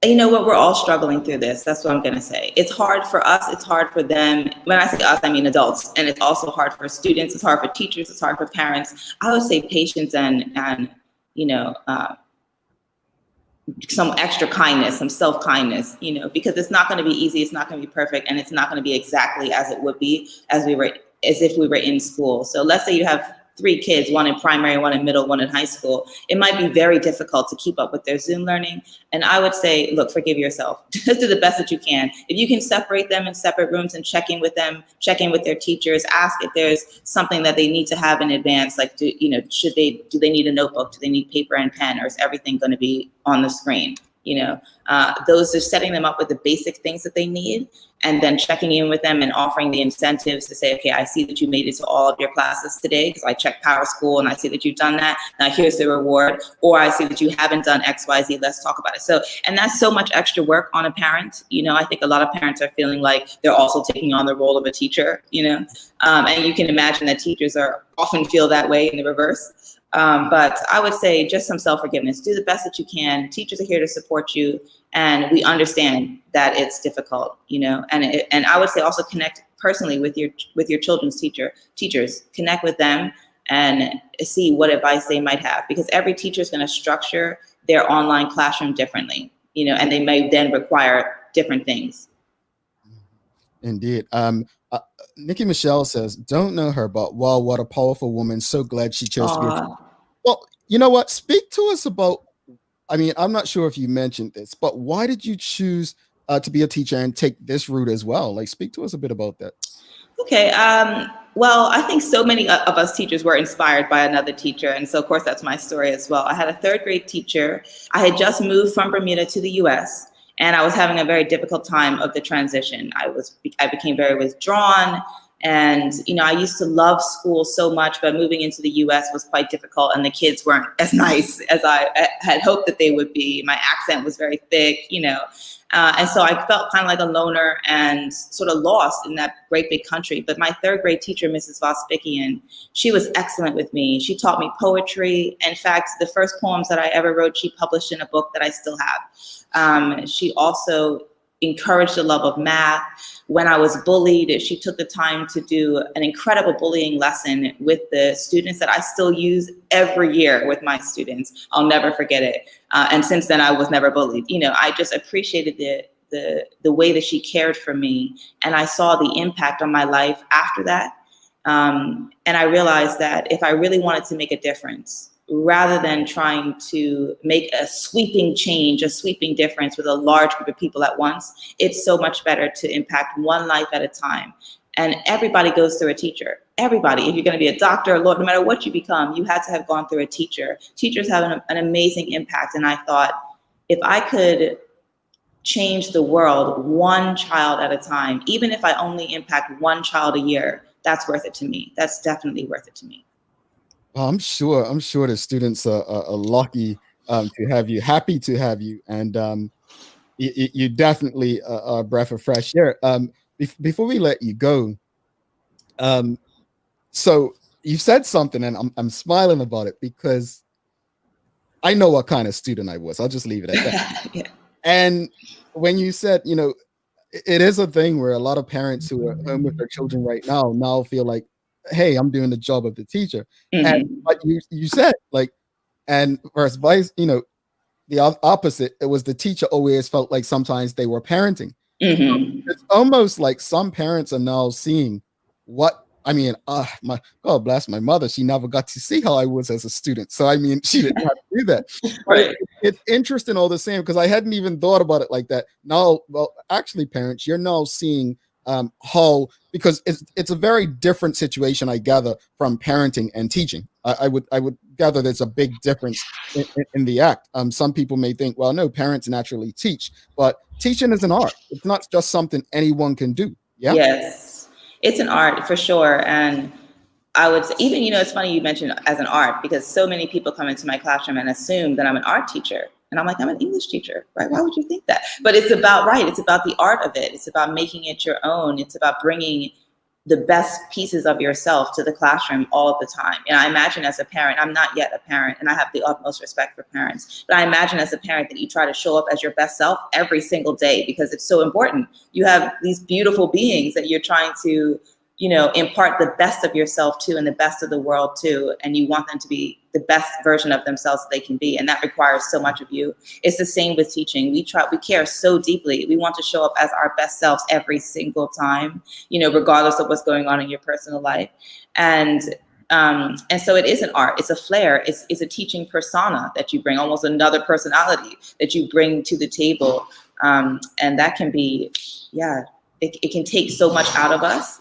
You know what? We're all struggling through this. That's what I'm going to say. It's hard for us. It's hard for them. When I say us, I mean adults. And it's also hard for students. It's hard for teachers. It's hard for parents. I would say patience and some extra kindness, some self-kindness, because it's not going to be easy. It's not going to be perfect. And it's not going to be exactly as it would be as if we were in school. So let's say you have 3 kids, one in primary, one in middle, one in high school. It might be very difficult to keep up with their Zoom learning. And I would say, look, forgive yourself. Just do the best that you can. If you can separate them in separate rooms and check in with them, check in with their teachers, ask if there's something that they need to have in advance. Like, do they need a notebook? Do they need paper and pen? Or is everything going to be on the screen? Those are setting them up with the basic things that they need, and then checking in with them and offering the incentives to say, okay, I see that you made it to all of your classes today because I checked Power School and I see that you've done that. Now here's the reward. Or I see that you haven't done X, Y, Z. Let's talk about it. So, and that's so much extra work on a parent. I think a lot of parents are feeling like they're also taking on the role of a teacher, and you can imagine that teachers often feel that way in the reverse. But I would say just some self-forgiveness. Do the best that you can. Teachers are here to support you, and we understand that it's difficult, And I would say also connect personally with your children's teachers. Connect with them and see what advice they might have, because every teacher is going to structure their online classroom differently, and they may then require different things. Indeed. Nikki Michelle says, don't know her, but wow, what a powerful woman. So glad she chose to be a teacher. Well, you know what? Speak to us about, I'm not sure if you mentioned this, but why did you choose to be a teacher and take this route as well? Like, speak to us a bit about that. Okay. Well, I think so many of us teachers were inspired by another teacher. And so, of course, that's my story as well. I had a 3rd grade teacher. I had just moved from Bermuda to the US, and I was having a very difficult time of the transition. I became very withdrawn. And, I used to love school so much, but moving into the US was quite difficult. And the kids weren't as nice as I had hoped that they would be. My accent was very thick, and so I felt kind of like a loner and sort of lost in that great big country. But my 3rd grade teacher, Mrs. Vospikian, she was excellent with me. She taught me poetry. In fact, the first poems that I ever wrote, she published in a book that I still have. She also encouraged the love of math. When I was bullied, she took the time to do an incredible bullying lesson with the students that I still use every year with my students. I'll never forget it. And since then, I was never bullied. I just appreciated the way that she cared for me. And I saw the impact on my life after that. And I realized that if I really wanted to make a difference, rather than trying to make a sweeping change, a sweeping difference with a large group of people at once, it's so much better to impact one life at a time. And everybody goes through a teacher. Everybody, if you're going to be a doctor, a lawyer, no matter what you become, you had to have gone through a teacher. Teachers have an amazing impact. And I thought, if I could change the world one child at a time, even if I only impact one child a year, that's worth it to me. That's definitely worth it to me. Well, I'm sure the students are lucky to have you, happy to have you, and you definitely are a breath of fresh air. Before we let you go, so you said something, and I'm smiling about it because I know what kind of student I was. I'll just leave it at that. Yeah. And when you said, it is a thing where a lot of parents who are home with their children right now feel like, hey, I'm doing the job of the teacher. And but you said, like, and whereas vice, the opposite, it was the teacher always felt like sometimes they were parenting. It's almost like some parents are now seeing what I mean. My God bless my mother. She never got to see how I was as a student, so I mean, she didn't have to do that. Right. It's interesting all the same because I hadn't even thought about it like that. Now, well, actually, parents, you're now seeing how, because it's a very different situation, I gather, from parenting and teaching. I would gather there's a big difference in the act. Some people may think, well, no, parents naturally teach, but teaching is an art. It's not just something anyone can do. Yeah. Yes, it's an art for sure. And I would say, even, it's funny you mentioned as an art, because so many people come into my classroom and assume that I'm an art teacher. And I'm like, I'm an English teacher, right? Why would you think that? But it's about, right, it's about the art of it. It's about making it your own. It's about bringing the best pieces of yourself to the classroom all of the time. And I imagine as a parent, I'm not yet a parent, and I have the utmost respect for parents, but I imagine as a parent that you try to show up as your best self every single day, because it's so important. You have these beautiful beings that you're trying to, impart the best of yourself to and the best of the world to, and you want them to be the best version of themselves that they can be. And that requires so much of you. It's the same with teaching. We care so deeply. We want to show up as our best selves every single time, regardless of what's going on in your personal life. And so it is an art. It's a flair. It's a teaching persona that you bring, almost another personality that you bring to the table. And that can be, it can take so much out of us,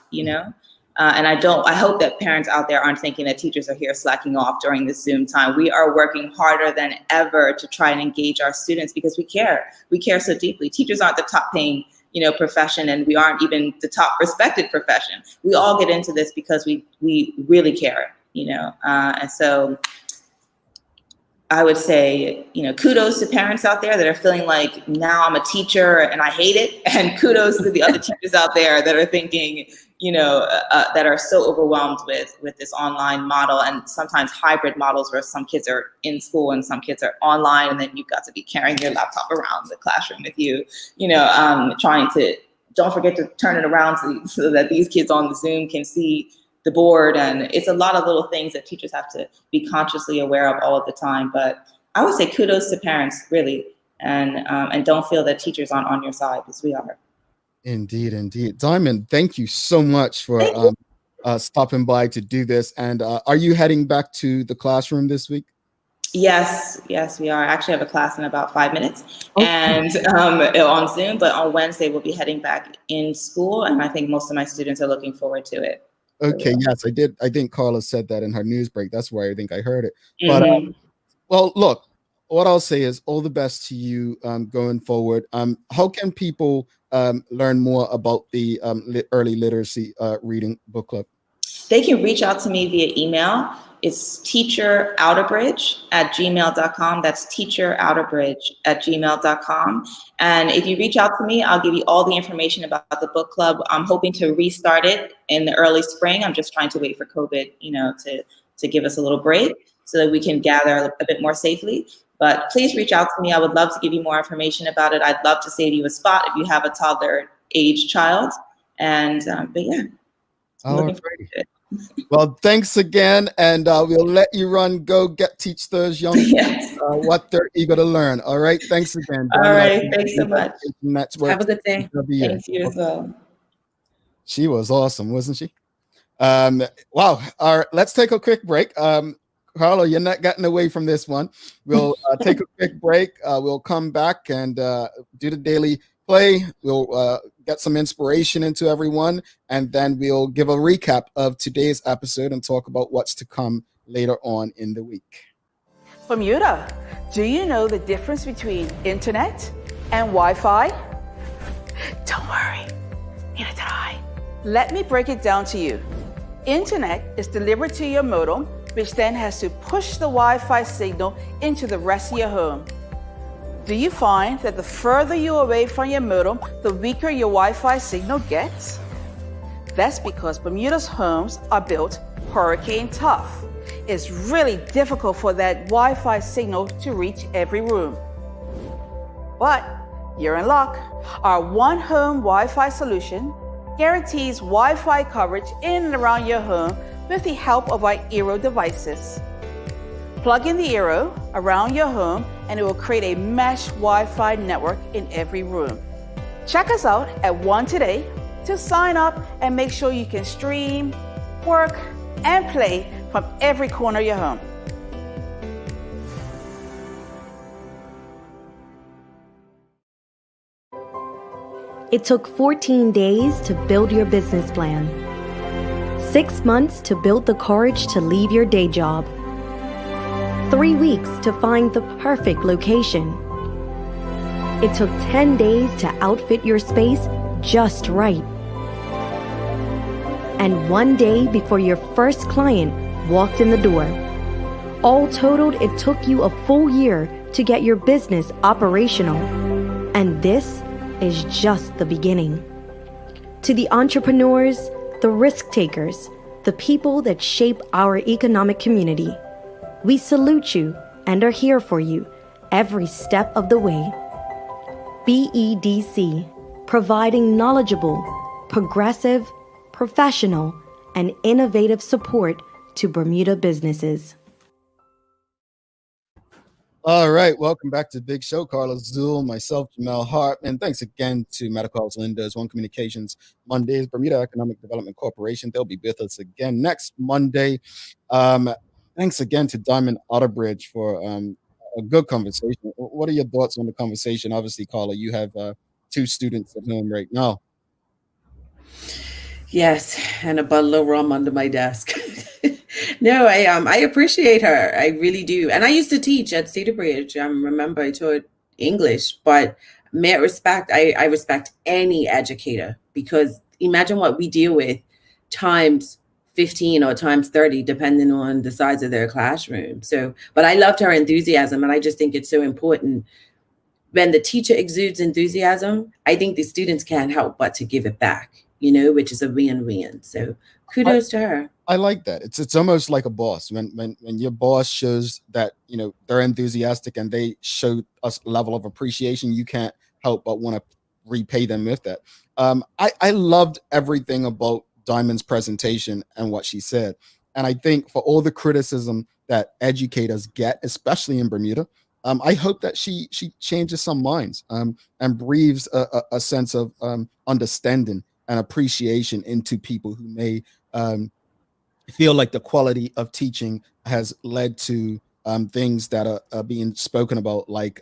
and I hope that parents out there aren't thinking that teachers are here slacking off during this Zoom time. We are working harder than ever to try and engage our students because we care. We care so deeply. Teachers aren't the top paying, profession, and we aren't even the top respected profession. We all get into this because we really care, and so I would say, kudos to parents out there that are feeling like, now I'm a teacher and I hate it. And kudos to the other teachers out there that are thinking, that are so overwhelmed with this online model, and sometimes hybrid models where some kids are in school and some kids are online, and then you've got to be carrying your laptop around the classroom with you, trying to, don't forget to turn it around so that these kids on the Zoom can see the board. And it's a lot of little things that teachers have to be consciously aware of all of the time. But I would say kudos to parents, really, and don't feel that teachers aren't on your side, because we are. Indeed. Diamond, thank you so much for stopping by to do this. And are you heading back to the classroom this week? Yes, we are. I actually have a class in about 5 minutes, and on Zoom. But on Wednesday, we'll be heading back in school, and I think most of my students are looking forward to it. Okay, yes, I did. I think Carla said that in her news break. That's why I think I heard it. But well, look, what I'll say is all the best to you going forward. How can people learn more about the early literacy reading book club? They can reach out to me via email. It's teacherouterbridge@gmail.com. That's teacherouterbridge@gmail.com. And if you reach out to me, I'll give you all the information about the book club. I'm hoping to restart it in the early spring. I'm just trying to wait for COVID, to give us a little break so that we can gather a bit more safely. But please reach out to me. I would love to give you more information about it. I'd love to save you a spot if you have a toddler age child. And but yeah, I'm looking forward to it. Well, thanks again, and we'll let you go teach those young yes. What they're eager to learn. All right, thanks again. All right, thanks so much. Have a good day. Thank you as well. She was awesome, wasn't she? Wow. All right, let's take a quick break. Carla, you're not getting away from this one. We'll take a quick break. We'll come back and do the daily play. We'll get some inspiration into everyone, and then we'll give a recap of today's episode and talk about what's to come later on in the week. Bermuda, do you know the difference between internet and Wi-Fi? Don't worry, neither did I. Let me break it down to you. Internet is delivered to your modem, which then has to push the Wi-Fi signal into the rest of your home. Do you find that the further you're away from your modem, the weaker your Wi-Fi signal gets? That's because Bermuda's homes are built hurricane tough. It's really difficult for that Wi-Fi signal to reach every room. But you're in luck. Our One Home Wi-Fi solution guarantees Wi-Fi coverage in and around your home with the help of our Eero devices. Plug in the Eero around your home and it will create a mesh Wi-Fi network in every room. Check us out at One today to sign up and make sure you can stream, work, and play from every corner of your home. It took 14 days to build your business plan, 6 months to build the courage to leave your day job, 3 weeks to find the perfect location. It took 10 days to outfit your space just right. And 1 day before your first client walked in the door. All totaled, it took you a full year to get your business operational. And this is just the beginning. To the entrepreneurs, the risk takers, the people that shape our economic community, we salute you and are here for you every step of the way. BEDC, providing knowledgeable, progressive, professional, and innovative support to Bermuda businesses. All right, welcome back to the Big Show. Carla Zool, myself, Jamel Hartman. Thanks again to Medical House Linda's One Communications Mondays, Bermuda Economic Development Corporation. They'll be with us again next Monday. Thanks again to Diamond Outerbridge for a good conversation. What are your thoughts on the conversation? Obviously, Carla, you have 2 students at home right now. Yes, and a bottle of rum under my desk. No, I appreciate her. I really do. And I used to teach at Outerbridge. Remember, I taught English, but I respect any educator, because imagine what we deal with times 15 or times 30, depending on the size of their classroom. So, but I loved her enthusiasm, and I just think it's so important. When the teacher exudes enthusiasm, I think the students can't help but to give it back, which is a win-win. So kudos to her. I like that. It's almost like a boss. When your boss shows that, they're enthusiastic and they show us a level of appreciation, you can't help but want to repay them with that. I loved everything about Diamond's presentation and what she said. And I think for all the criticism that educators get, especially in Bermuda, I hope that she changes some minds and breathes a sense of understanding and appreciation into people who may feel like the quality of teaching has led to things that are being spoken about, like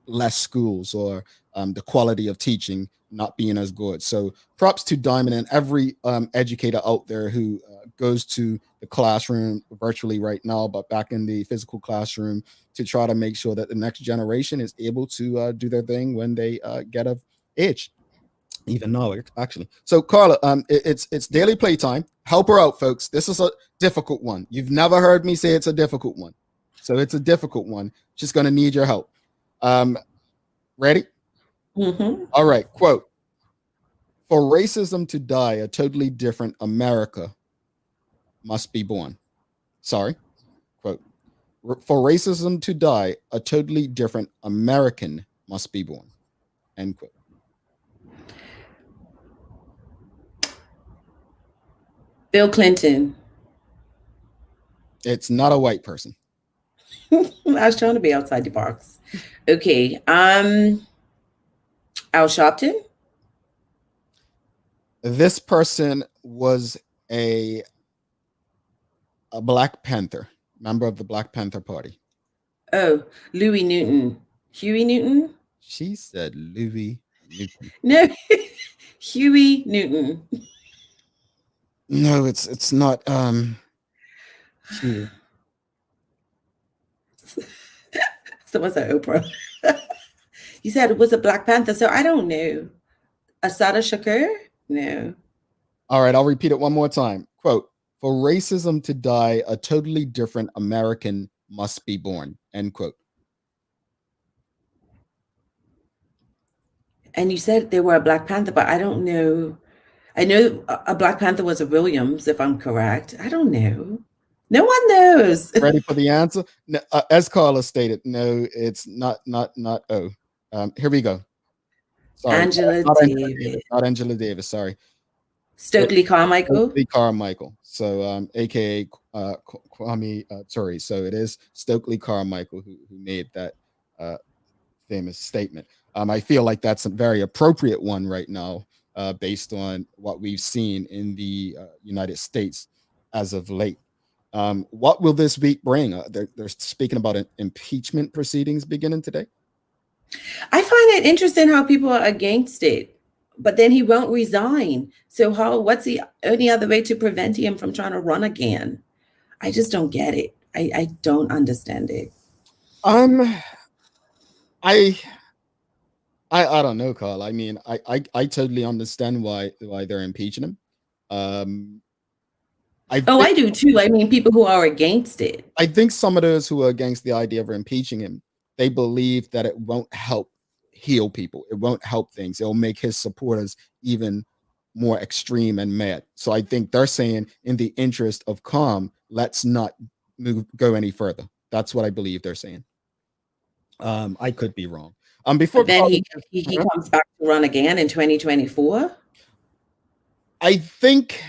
less schools, or the quality of teaching not being as good. So props to Diamond and every educator out there who goes to the classroom virtually right now, but back in the physical classroom, to try to make sure that the next generation is able to do their thing when they get of age. Even now, actually. So Carla, it's daily playtime. Help her out, folks. This is a difficult one. You've never heard me say it's a difficult one. So it's a difficult one. Just going to need your help. Ready? Mm-hmm. All right. Quote: "For racism to die, a totally different America must be born." Sorry. Quote: "For racism to die, a totally different American must be born." End quote. Bill Clinton. It's not a white person. I was trying to be outside the box. Okay. Al Sharpton. This person was a Black Panther, member of the Black Panther Party. Oh, Louis Newton. Huey Newton? She said Louis Newton. No, Huey Newton. No, it's not. Huey. So what's that, Oprah? You said it was a Black Panther, so I don't know. Asada Shakur? No. All right, I'll repeat it one more time. Quote, for racism to die, a totally different American must be born, end quote. And you said they were a Black Panther, but I don't know. I know a Black Panther was a Williams, if I'm correct. I don't know. No one knows. Ready for the answer? No, as Carla stated, no, it's not O. Here we go. Sorry, Angela not Davis. Not Angela Davis, sorry. Stokely Carmichael. Stokely Carmichael. So, aka Kwame Ture. So it is Stokely Carmichael who made that famous statement. I feel like that's a very appropriate one right now, based on what we've seen in the United States as of late. What will this week bring? They're speaking about impeachment proceedings beginning today. I find it interesting how people are against it, but then he won't resign. So what's the only other way to prevent him from trying to run again? I just don't get it. I don't understand it. I don't know, Carl. I mean, I totally understand why they're impeaching him. I do too. I mean, people who are against it. I think some of those who are against the idea of impeaching him, they believe that it won't help heal people. It won't help things. It'll make his supporters even more extreme and mad. So I think they're saying, in the interest of calm, let's not go any further. That's what I believe they're saying. I could be wrong. Before then he comes back to run again in 2024. I think.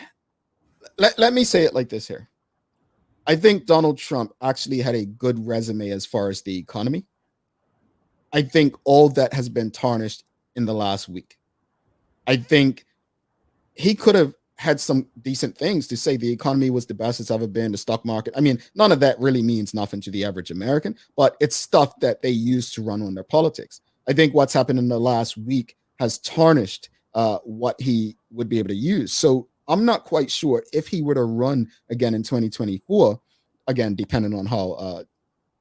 Let me say it like this here. I think Donald Trump actually had a good resume as far as the economy. I think all that has been tarnished in the last week. I think he could have had some decent things to say. The economy was the best it's ever been, the stock market. I mean, none of that really means nothing to the average American, but it's stuff that they use to run on their politics. I think what's happened in the last week has tarnished what he would be able to use. So I'm not quite sure if he were to run again in 2024, again, depending on how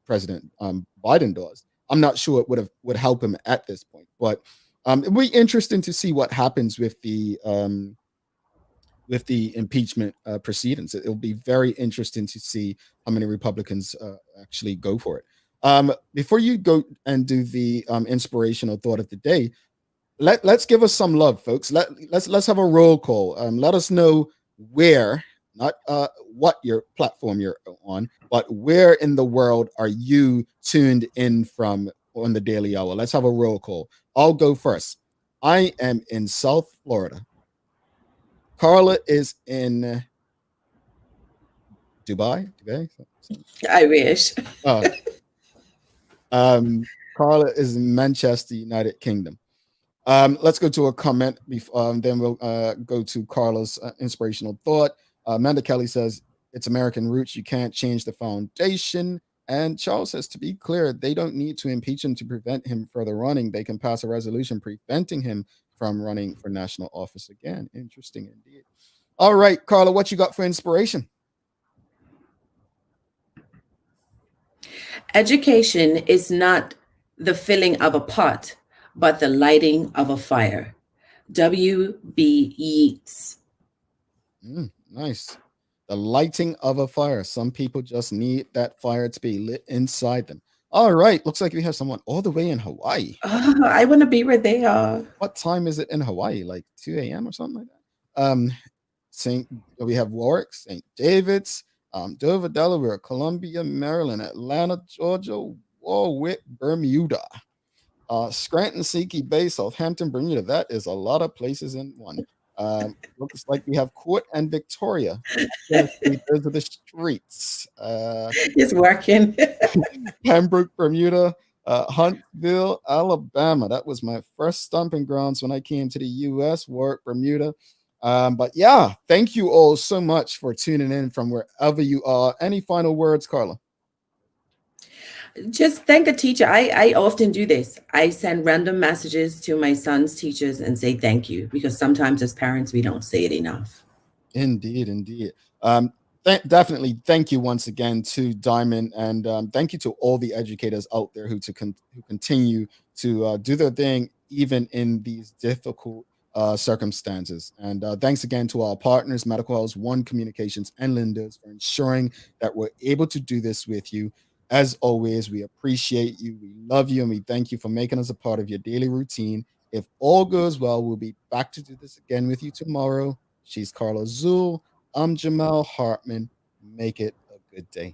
President Biden does. I'm not sure it would help him at this point, but it'll be interesting to see what happens with the impeachment proceedings. It'll be very interesting to see how many Republicans actually go for it. Before you go and do the inspirational thought of the day, let's give us some love, folks. Let's have a roll call. Let us know where, not what your platform you're on, but where in the world are you tuned in from on the Daily Hour. Let's have a roll call. I'll go first. I am in South Florida. Carla is in Dubai. I wish. Carla is in Manchester, United Kingdom. Let's go to a comment. Then we'll go to Carla's inspirational thought. Amanda Kelly says, it's American roots. You can't change the foundation. And Charles says, to be clear, they don't need to impeach him to prevent him further running. They can pass a resolution preventing him from running for national office again. Interesting indeed. All right, Carla, what you got for inspiration? Education is not the filling of a pot, but the lighting of a fire. W.B. Yeats. Nice. The lighting of a fire. Some people just need that fire to be lit inside them. All right. Looks like we have someone all the way in Hawaii. Oh, I want to be where they are. What time is it in Hawaii? Like 2 a.m. or something like that? We have Warwick, St. David's, Dover, Delaware, Columbia, Maryland, Atlanta, Georgia, Warwick, Bermuda, Scranton, Seaky Bay, Southampton, Bermuda. That is a lot of places in one. Looks like we have Court and Victoria. Those are the streets. It's working. Pembroke, Bermuda, Huntsville, Alabama. That was my first stomping grounds when I came to the U.S. Warwick, Bermuda. But yeah, thank you all so much for tuning in from wherever you are. Any final words, Carla? Just thank a teacher. I often do this. I send random messages to my son's teachers and say thank you, because sometimes as parents, we don't say it enough. Indeed, indeed. Definitely. Thank you once again to Diamond, and thank you to all the educators out there who continue to do their thing even in these difficult circumstances. And thanks again to our partners, Medical House One Communications and Linda's, for ensuring that we're able to do this with you. As always, we appreciate you, we love you, and we thank you for making us a part of your daily routine. If all goes well, we'll be back to do this again with you tomorrow. She's Carla Zul. I'm Jamel Hartman. Make it a good day.